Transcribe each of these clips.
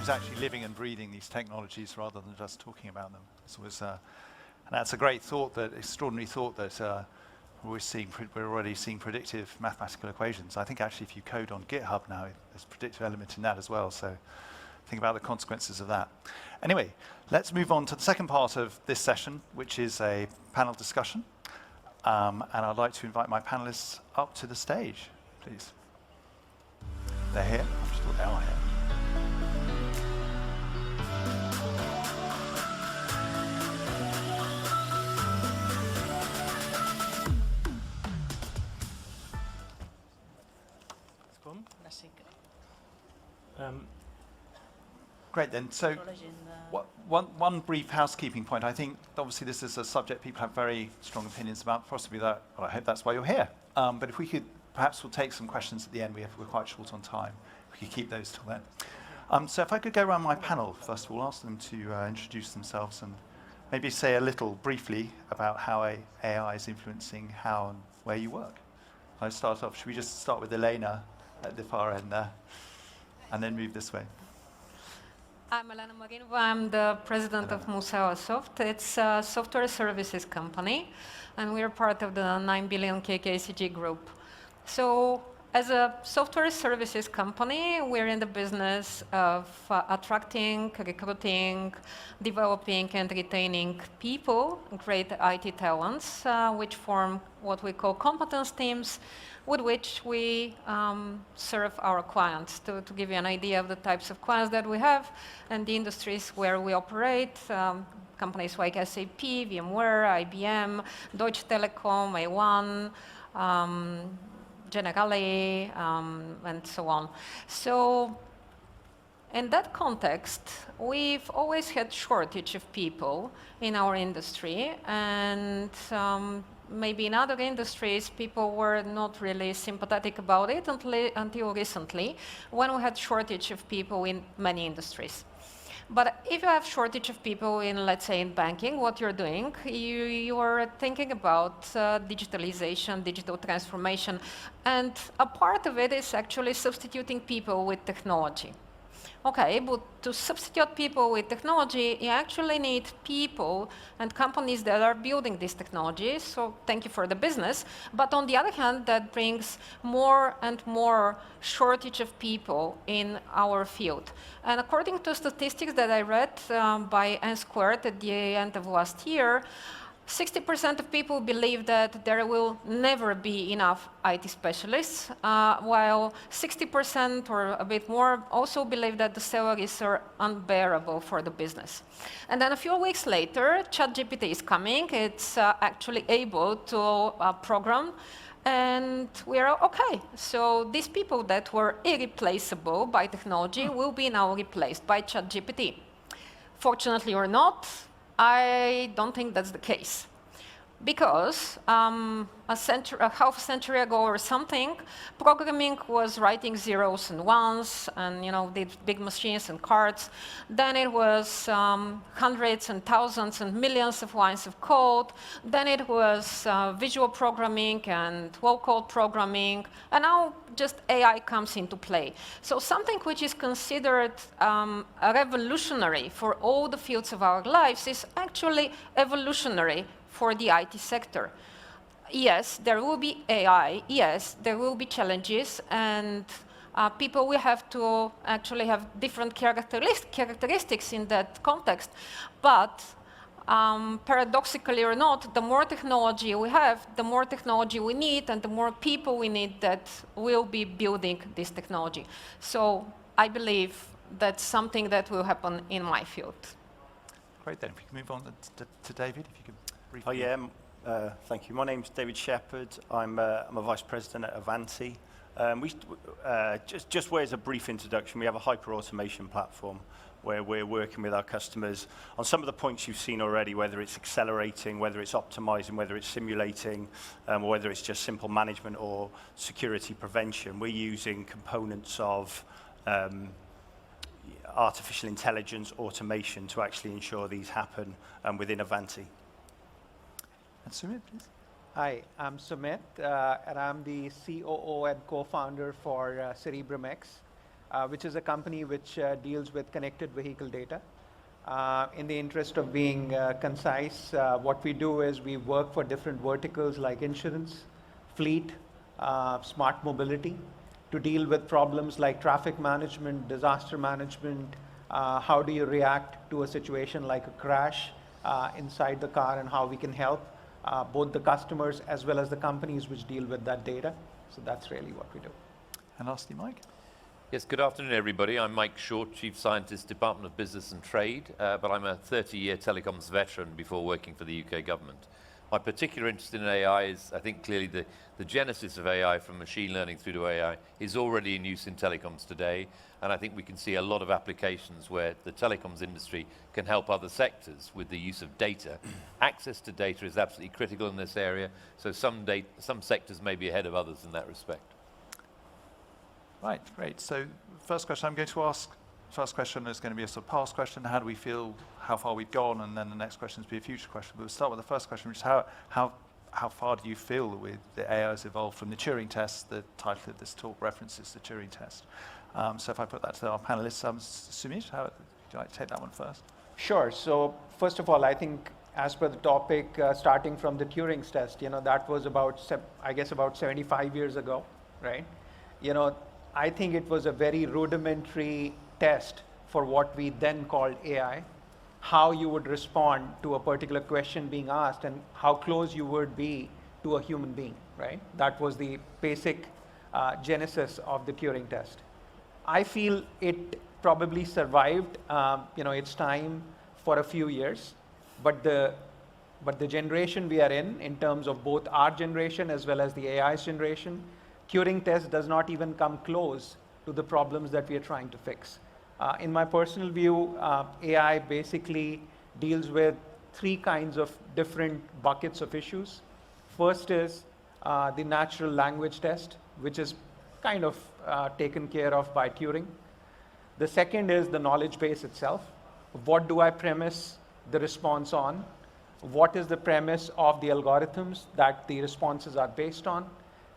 who's actually living and breathing these technologies rather than just talking about them. And that's a great thought, that extraordinary thought that we're already seeing predictive mathematical equations. I think actually if you code on GitHub now, there's a predictive element in that as well. So think about the consequences of that. Anyway, let's move on to the second part of this session, which is a panel discussion. And I'd like to invite my panelists up to the stage, please. They're here. I'm just thought they are here. Great then. So one brief housekeeping point. I think obviously this is a subject people have very strong opinions about, possibly that, well, I hope that's why you're here. But if we could, perhaps we'll take some questions at the end. We're quite short on time. We could keep those till then. So if I could go around my panel, first of all, ask them to introduce themselves and maybe say a little briefly about how AI is influencing how and where you work. I'll start off. Should we just start with Elena at the far end there and then move this way? I'm Elena Marinova. I'm the president of Museosoft. It's a software services company, and we're part of the 9 billion KKCG group. So as a software services company, we're in the business of attracting, recruiting, developing, and retaining people, great IT talents, which form what we call competence teams, with which we serve our clients. To give you an idea of the types of clients that we have and the industries where we operate, companies like SAP, VMware, IBM, Deutsche Telekom, A1, Generali, and so on. So in that context, we've always had shortage of people in our industry, and maybe in other industries, people were not really sympathetic about it until recently, when we had shortage of people in many industries. But if you have shortage of people in, let's say, in banking, what you're doing, you are thinking about digitalization, digital transformation, and a part of it is actually substituting people with technology. Okay, but to substitute people with technology, you actually need people and companies that are building this technology, so thank you for the business. But on the other hand, that brings more and more shortage of people in our field. And according to statistics that I read by N² at the end of last year, 60% of people believe that there will never be enough IT specialists, while 60% or a bit more also believe that the salaries are unbearable for the business. And then a few weeks later, ChatGPT is coming. It's actually able to program, and we're okay. So these people that were irreplaceable by technology will be now replaced by ChatGPT. Fortunately or not, I don't think that's the case, because a half century ago or something, programming was writing zeros and ones, and did big machines and cards. Then it was hundreds and thousands and millions of lines of code. Then it was visual programming and low-code programming, and now just AI comes into play. So something which is considered revolutionary for all the fields of our lives is actually evolutionary for the IT sector. Yes, there will be AI. Yes, there will be challenges, and people will have to actually have different characteristics in that context. But paradoxically or not, the more technology we have, the more technology we need, and the more people we need that will be building this technology. So I believe that's something that will happen in my field. Great, then. If we can move on to David, if you could briefly. Oh, yeah. Thank you. My name's David Shepherd. I'm a vice president at Avanti. Just as a brief introduction, we have a hyper-automation platform where we're working with our customers on some of the points you've seen already, whether it's accelerating, whether it's optimizing, whether it's simulating, or whether it's just simple management or security prevention. We're using components of artificial intelligence, automation to actually ensure these happen within Avanti. And Sumit, please. Hi, I'm Sumit, and I'm the COO and Co-founder for CerebrumX. which is a company which deals with connected vehicle data. In the interest of being concise, what we do is we work for different verticals like insurance, fleet, smart mobility, to deal with problems like traffic management, disaster management, how do you react to a situation like a crash inside the car, and how we can help both the customers as well as the companies which deal with that data. So that's really what we do. And lastly, Mike. Yes, good afternoon, everybody. I'm Mike Short, Chief Scientist, Department of Business and Trade, but I'm a 30-year telecoms veteran before working for the UK government. My particular interest in AI is, I think clearly the genesis of AI from machine learning through to AI is already in use in telecoms today, and I think we can see a lot of applications where the telecoms industry can help other sectors with the use of data. Access to data is absolutely critical in this area, so some sectors may be ahead of others in that respect. Right, great. So first question I'm going to ask, first question is going to be a sort of past question. How do we feel, how far we've gone? And then the next question is be a future question. But we'll start with the first question, which is how far do you feel with the AI has evolved from the Turing test? The title of this talk references the Turing test. So if I put that to our panelists, Sumit, would you like to take that one first? Sure. So first of all, I think as per the topic, starting from the Turing test, that was about, I guess, about 75 years ago, right? I think it was a very rudimentary test for what we then called AI, how you would respond to a particular question being asked and how close you would be to a human being, right? That was the basic genesis of the Turing test. I feel it probably survived its time for a few years, but the generation we are in terms of both our generation as well as the AI's generation, Turing test does not even come close to the problems that we are trying to fix. In my personal view, AI basically deals with three kinds of different buckets of issues. First is the natural language test, which is kind of taken care of by Turing. The second is the knowledge base itself. What do I premise the response on? What is the premise of the algorithms that the responses are based on?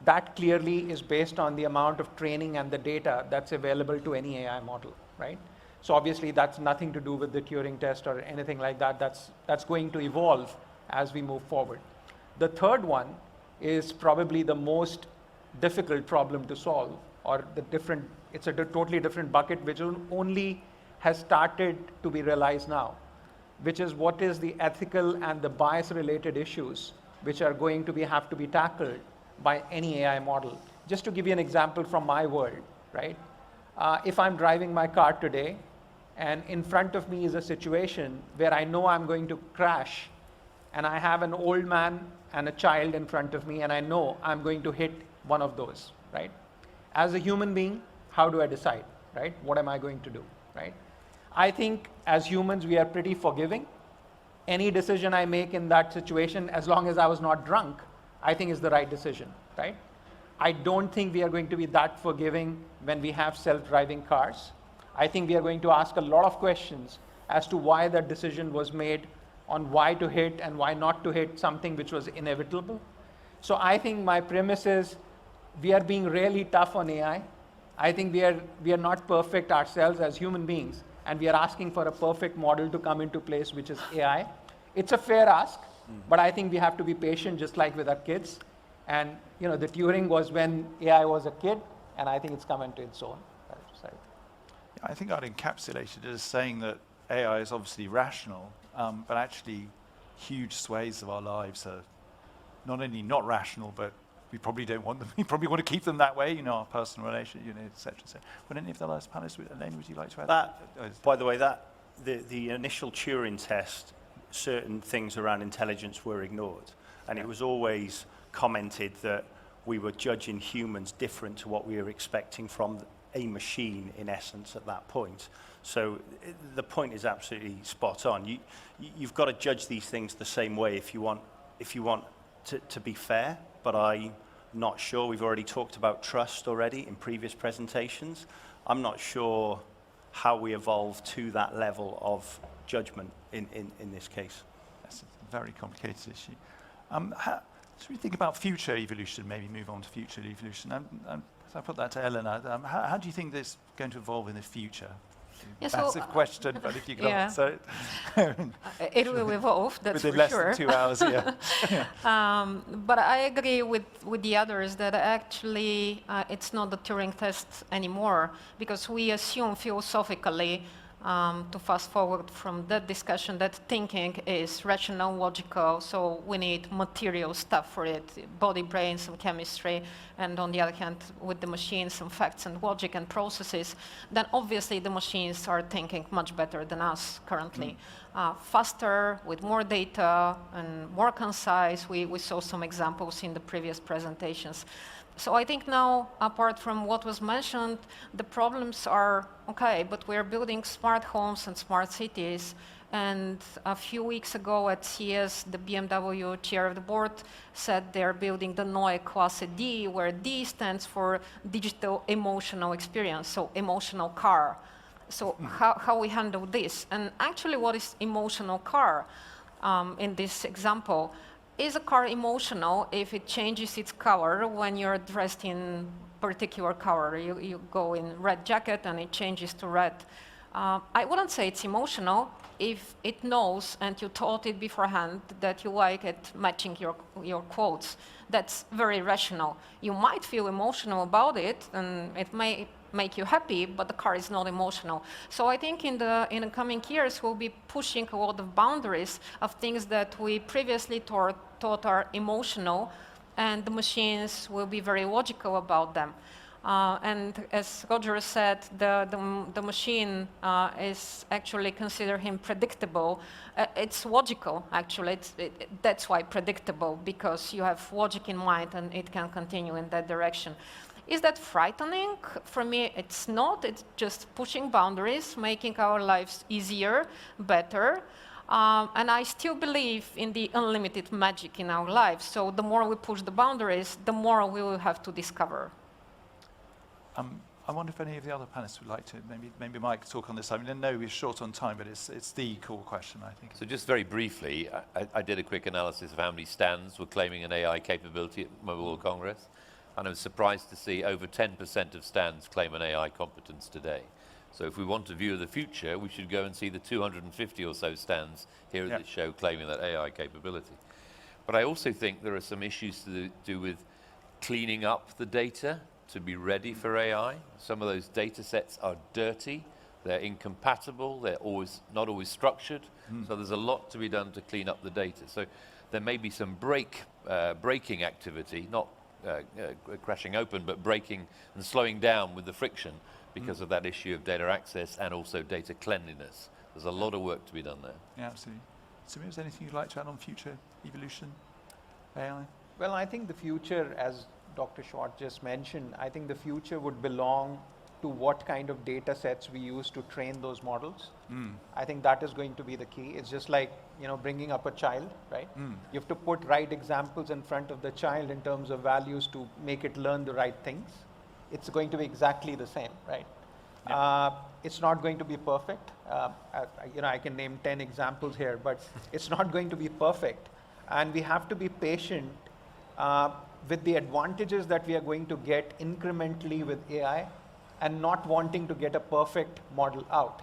That clearly is based on the amount of training and the data that's available to any AI model, right? So obviously that's nothing to do with the Turing test or anything like that. That's going to evolve as we move forward. The third one is probably the most difficult problem to solve, or it's a totally different bucket which only has started to be realized now, which is what is the ethical and the bias related issues which are going to have to be tackled by any AI model. Just to give you an example from my world, right? If I'm driving my car today and in front of me is a situation where I know I'm going to crash and I have an old man and a child in front of me and I know I'm going to hit one of those, right? As a human being, how do I decide, right? What am I going to do, right? I think as humans, we are pretty forgiving. Any decision I make in that situation, as long as I was not drunk, I think is the right decision, right? I don't think we are going to be that forgiving when we have self-driving cars. I think we are going to ask a lot of questions as to why that decision was made, on why to hit and why not to hit something which was inevitable. So I think my premise is we are being really tough on AI. I think we are not perfect ourselves as human beings, and we are asking for a perfect model to come into place, which is AI. It's a fair ask. But I think we have to be patient, just like with our kids. And the Turing was when AI was a kid, and I think it's come into its own. I think I'd encapsulate it as saying that AI is obviously rational, but actually huge swathes of our lives are not only not rational, but we probably don't want them. We probably want to keep them that way, our personal relationship, et cetera, et cetera. Would any of the last panelists, Elaine, would you like to add that? By the way, the initial Turing test, certain things around intelligence were ignored. And it was always commented that we were judging humans different to what we were expecting from a machine, in essence, at that point. So the point is absolutely spot on. You've got to judge these things the same way if you want to be fair, but I'm not sure. We've already talked about trust already in previous presentations. I'm not sure how we evolve to that level of judgment in this case. That's a very complicated issue. Should we think about future evolution, maybe move on to future evolution? So I put that to Eleanor. How do you think this is going to evolve in the future? Yeah, Massive question, but if you can Yeah. answer it. It will evolve, that's Within for less sure. than 2 hours, yeah. But I agree with the others that actually it's not the Turing test anymore, because we assume philosophically, to fast forward from that discussion, that thinking is rational, logical, so we need material stuff for it, body, brain, some chemistry, and on the other hand, with the machines, some facts and logic and processes, then obviously the machines are thinking much better than us currently. Faster, with more data, and more concise. We saw some examples in the previous presentations. So I think now, apart from what was mentioned, the problems are, okay, but we're building smart homes and smart cities. And a few weeks ago at CES, the BMW chair of the board said they're building the Neue Klasse D, where D stands for digital emotional experience, so emotional car. So how we handle this? And actually, what is emotional car in this example? Is a car emotional if it changes its color when you're dressed in particular color? You go in red jacket and it changes to red. I wouldn't say it's emotional if it knows and you taught it beforehand that you like it matching your clothes. That's very rational. You might feel emotional about it and it may make you happy, but the car is not emotional. So I think in the coming years, we'll be pushing a lot of boundaries of things that we previously thought are emotional, and the machines will be very logical about them. And as Roger said, the machine is actually consider him predictable. It's logical, actually. That's why predictable, because you have logic in mind and it can continue in that direction. Is that frightening? For me, it's not. It's just pushing boundaries, making our lives easier, better. And I still believe in the unlimited magic in our lives. So the more we push the boundaries, the more we will have to discover. I wonder if any of the other panelists would like to, maybe Mike, talk on this. I mean, I know we're short on time, but it's the core question, I think. So just very briefly, I did a quick analysis of how many stands were claiming an AI capability at Mobile World Congress. And I was surprised to see over 10% of stands claim an AI competence today. So if we want a view of the future, we should go and see the 250 or so stands here at this show claiming that AI capability. But I also think there are some issues to do with cleaning up the data to be ready for AI. Some of those data sets are dirty, they're incompatible, they're not always structured. So there's a lot to be done to clean up the data. So there may be some braking activity, not crashing open, but braking and slowing down with the friction because of that issue of data access and also data cleanliness. There's a lot of work to be done there. Yeah, absolutely. Sumit, is there anything you'd like to add on future evolution, AI? Well, I think the future, as Dr. Short just mentioned, I think the future would belong to what kind of data sets we use to train those models. I think that is going to be the key. It's just like, bringing up a child, right? You have to put right examples in front of the child in terms of values to make it learn the right things. It's going to be exactly the same, right? Yeah. It's not going to be perfect. I can name 10 examples here, but it's not going to be perfect. And we have to be patient with the advantages that we are going to get incrementally with AI, and not wanting to get a perfect model out.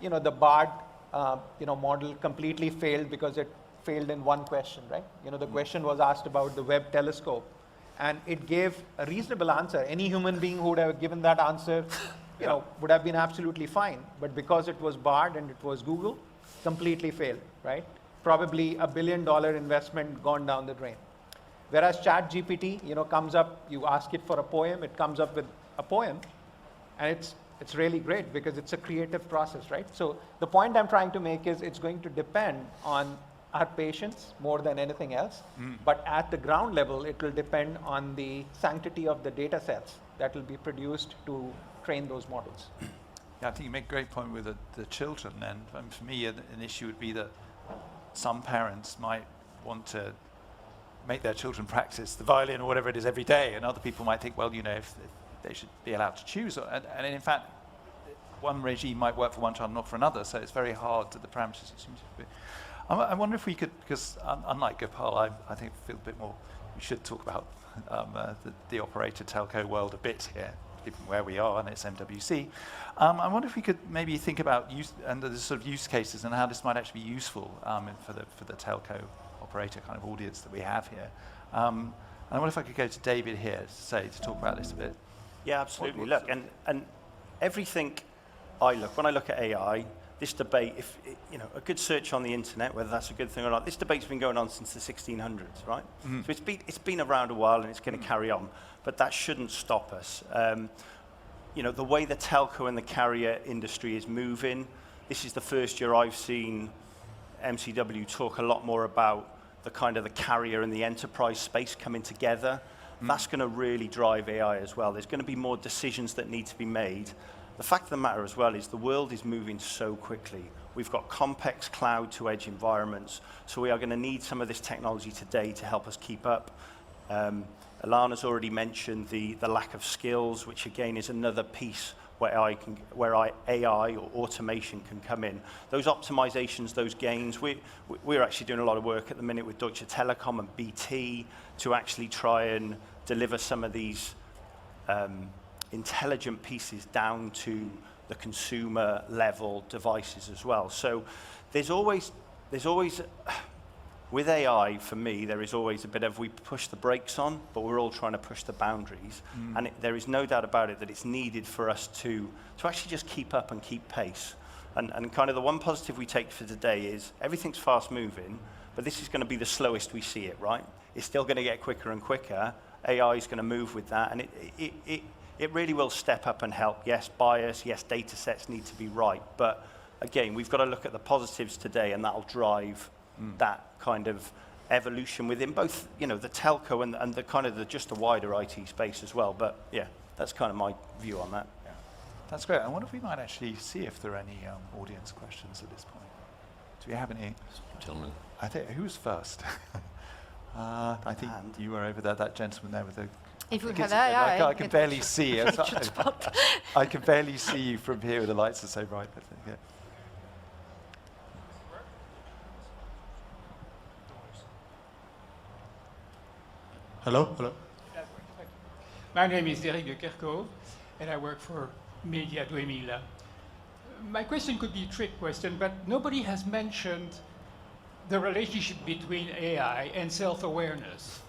The BARD model completely failed because it failed in one question, right? The question was asked about the Webb telescope, and it gave a reasonable answer. Any human being who would have given that answer, would have been absolutely fine. But because it was BARD and it was Google, completely failed, right? Probably $1 billion investment gone down the drain. Whereas ChatGPT, comes up, you ask it for a poem, it comes up with a poem. And it's really great because it's a creative process, right? So the point I'm trying to make is it's going to depend on our patience more than anything else. But at the ground level, it will depend on the sanctity of the data sets that will be produced to train those models. Yeah, I think you make a great point with the children. And for me, an issue would be that some parents might want to make their children practice the violin or whatever it is every day. And other people might think, well, if they should be allowed to choose. And in fact, one regime might work for one child, not for another. So it's very hard to the parameters. I wonder if we could, because unlike Gopal, I think feel a bit more we should talk about the operator telco world a bit here, given where we are, and it's MWC. I wonder if we could maybe think about the sort of use cases and how this might actually be useful for the telco operator kind of audience that we have here. And I wonder if I could go to David here to talk about this a bit. Yeah, absolutely. Look, and everything when I look at AI, this debate, a good search on the internet, whether that's a good thing or not, this debate's been going on since the 1600s, right? Mm. So it's been around a while and it's going to carry on, but that shouldn't stop us. The way the telco and the carrier industry is moving, this is the first year I've seen MCW talk a lot more about the kind of the carrier and the enterprise space coming together. Mm. That's going to really drive AI as well. There's going to be more decisions that need to be made. The fact of the matter as well is the world is moving so quickly. We've got complex cloud to edge environments, so we are going to need some of this technology today to help us keep up. Alana's already mentioned the lack of skills, which again is another piece where AI or automation can come in. Those optimizations, those gains, we're actually doing a lot of work at the minute with Deutsche Telekom and BT to actually try and deliver some of these intelligent pieces down to the consumer level devices as well. So there's always with AI, for me, there is always a bit of we push the brakes on, but we're all trying to push the boundaries. Mm. And there is no doubt about it that it's needed for us to actually just keep up and keep pace. And kind of the one positive we take for today is everything's fast moving, but this is going to be the slowest we see it, right? It's still going to get quicker and quicker. AI is going to move with that, and it really will step up and help. Yes, bias, yes, data sets need to be right. But again, we've got to look at the positives today, and that'll drive that kind of evolution within both, the telco and the kind of just the wider IT space as well. But yeah, that's kind of my view on that. Yeah. That's great. I wonder if we might actually see if there are any audience questions at this point. Do we have any? Gentlemen. I think, who's first? I think you were over there, that gentleman there with the... If we had AI, I can barely see you. I can barely see you from here. The lights are so bright. But, yeah. Hello? My name is Eric de Kerkhove, and I work for Media 2000. My question could be a trick question, but nobody has mentioned the relationship between AI and self-awareness.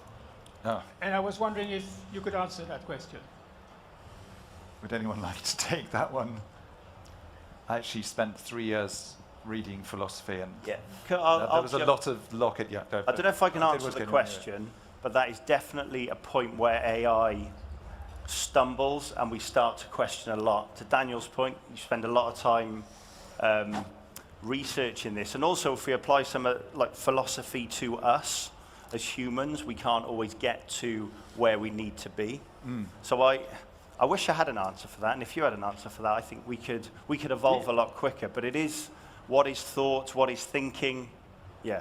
Oh. And I was wondering if you could answer that question. Would anyone like to take that one? I actually spent 3 years reading philosophy, and yeah. there was a lot of locket. Yeah, I don't know if I can answer the question, but that is definitely a point where AI stumbles and we start to question a lot. To Daniel's point, you spend a lot of time researching this, and also if we apply some like philosophy to us as humans, we can't always get to where we need to be. Mm. So I wish I had an answer for that, and if you had an answer for that, I think we could evolve a lot quicker. But it is what is thought, what is thinking, yeah.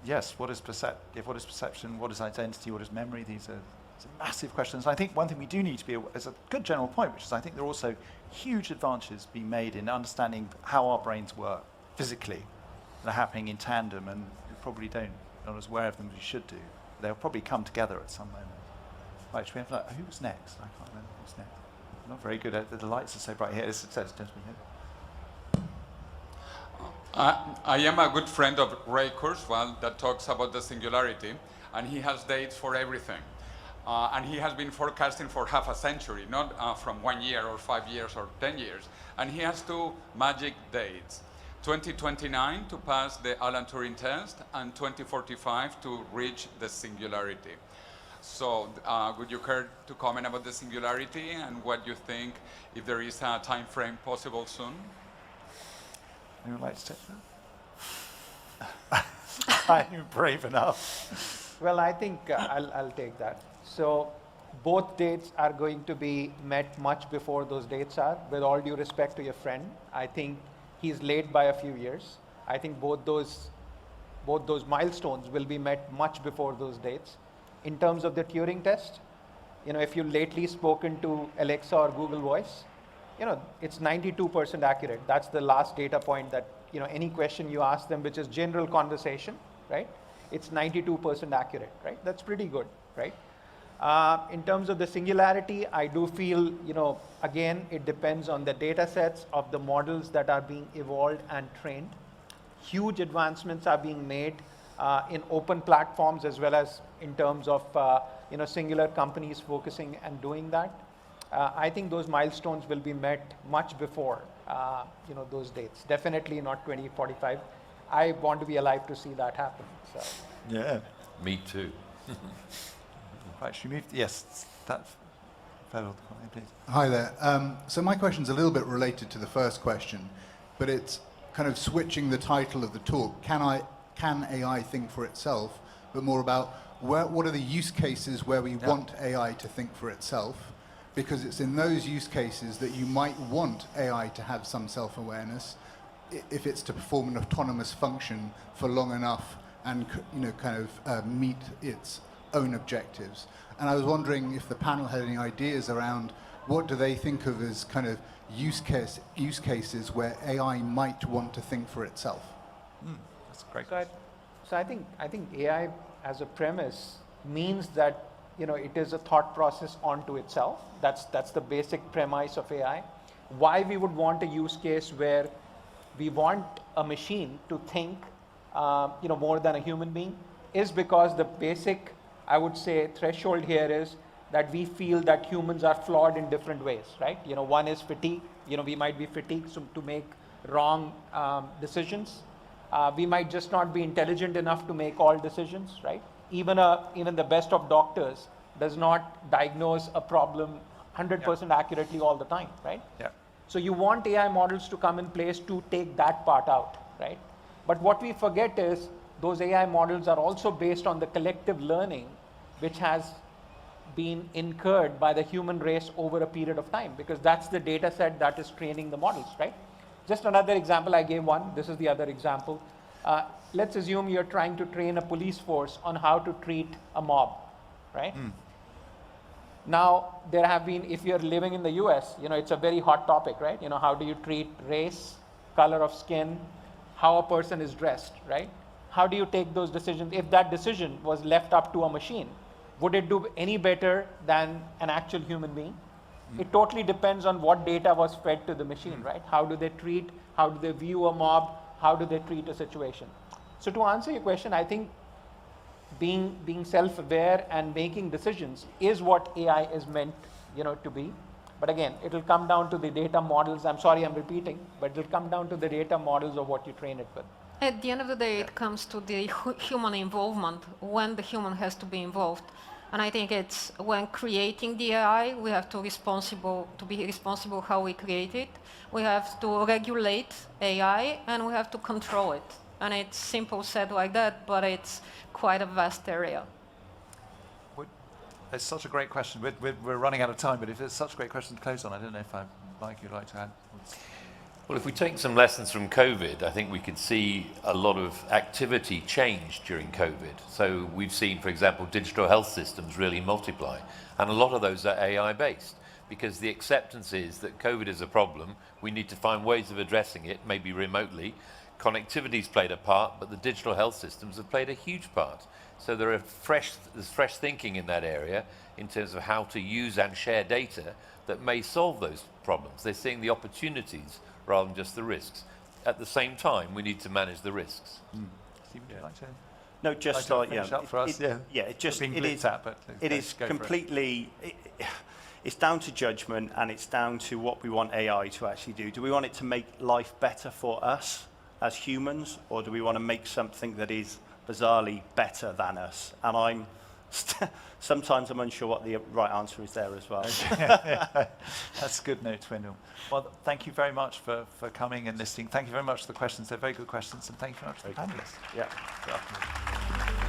Yes, what is perception, what is identity, what is memory? These are massive questions. I think one thing we do need to be, as a good general point, which is I think there are also huge advances being made in understanding how our brains work physically. They're happening in tandem, and we probably not as aware of them as we should do. They'll probably come together at some moment. Right, should we have who's next? I can't remember who's next. I'm not very good at the lights are so bright here. This says gentleman here. I am a good friend of Ray Kurzweil that talks about the singularity, and he has dates for everything. And he has been forecasting for half a century, not from 1 year or 5 years or 10 years. And he has two magic dates, 2029 to pass the Alan Turing test and 2045 to reach the singularity. So would you care to comment about the singularity and what you think, if there is a time frame possible soon? Anyone like to take that? Are you brave enough? Well, I think I'll take that. So both dates are going to be met much before those dates are. With all due respect to your friend, I think he's late by a few years. I think both those milestones will be met much before those dates. In terms of the Turing test, if you've lately spoken to Alexa or Google Voice, it's 92% accurate. That's the last data point that, any question you ask them, which is general conversation, right? It's 92% accurate, right? That's pretty good. right? In terms of the singularity, I do feel, again, it depends on the data sets of the models that are being evolved and trained. Huge advancements are being made in open platforms as well as in terms of singular companies focusing and doing that. I think those milestones will be met much before those dates. Definitely not 2045. I want to be alive to see that happen. So. Yeah. Me too. Right, should we move? Yes, that's Feral, please. Hi there. So my question's a little bit related to the first question, but it's kind of switching the title of the talk. Can AI think for itself? But more about what are the use cases where we want AI to think for itself? Because it's in those use cases that you might want AI to have some self-awareness if it's to perform an autonomous function for long enough and meet its own objectives. And I was wondering if the panel had any ideas around what do they think of as kind of use cases where AI might want to think for itself. That's great. So I think AI as a premise means that it is a thought process onto itself. That's the basic premise of AI. Why we would want a use case where we want a machine to think more than a human being is because the basic, I would say, threshold here is that we feel that humans are flawed in different ways, right? One is fatigue. We might be fatigued to make wrong decisions. We might just not be intelligent enough to make all decisions, right? Even the best of doctors does not diagnose a problem 100% accurately all the time, right? Yeah. So you want AI models to come in place to take that part out, right? But what we forget is those AI models are also based on the collective learning which has been incurred by the human race over a period of time, because that's the data set that is training the models, right? Just another example, I gave one. This is the other example. Let's assume you're trying to train a police force on how to treat a mob, right? Now, there have been, if you're living in the US, it's a very hot topic, right? How do you treat race, color of skin, how a person is dressed, right? How do you take those decisions? If that decision was left up to a machine, would it do any better than an actual human being? It totally depends on what data was fed to the machine, right? How do they treat, how do they view a mob, how do they treat a situation? So to answer your question, I think being self-aware and making decisions is what AI is meant, to be. But again, it'll come down to the data models. I'm sorry I'm repeating, but it'll come down to the data models of what you train it with. At the end of the day, it comes to the human involvement, when the human has to be involved. And I think it's when creating the AI, we have to be responsible how we create it. We have to regulate AI, and we have to control it. And it's simple said like that, but it's quite a vast area. It's such a great question. We're running out of time, but if it's such a great question to close on, I don't know if you'd like to add. Well, if we take some lessons from COVID, I think we could see a lot of activity change during COVID. So we've seen, for example, digital health systems really multiply. And a lot of those are AI-based, because the acceptance is that COVID is a problem. We need to find ways of addressing it, maybe remotely. Connectivity's played a part, but the digital health systems have played a huge part. So there's fresh thinking in that area in terms of how to use and share data that may solve those problems. They're seeing the opportunities rather than just the risks. At the same time, we need to manage the risks. Steve, would you like to? No, just finish up for us? It is completely. It's down to judgment, and it's down to what we want AI to actually do. Do we want it to make life better for us as humans, or do we want to make something that is bizarrely better than us? And sometimes I'm unsure what the right answer is there as well. That's a good note to end on. Well, thank you very much for coming and listening. Thank you very much for the questions. They're very good questions, and thank you very much to the panelists. Yeah. Good afternoon.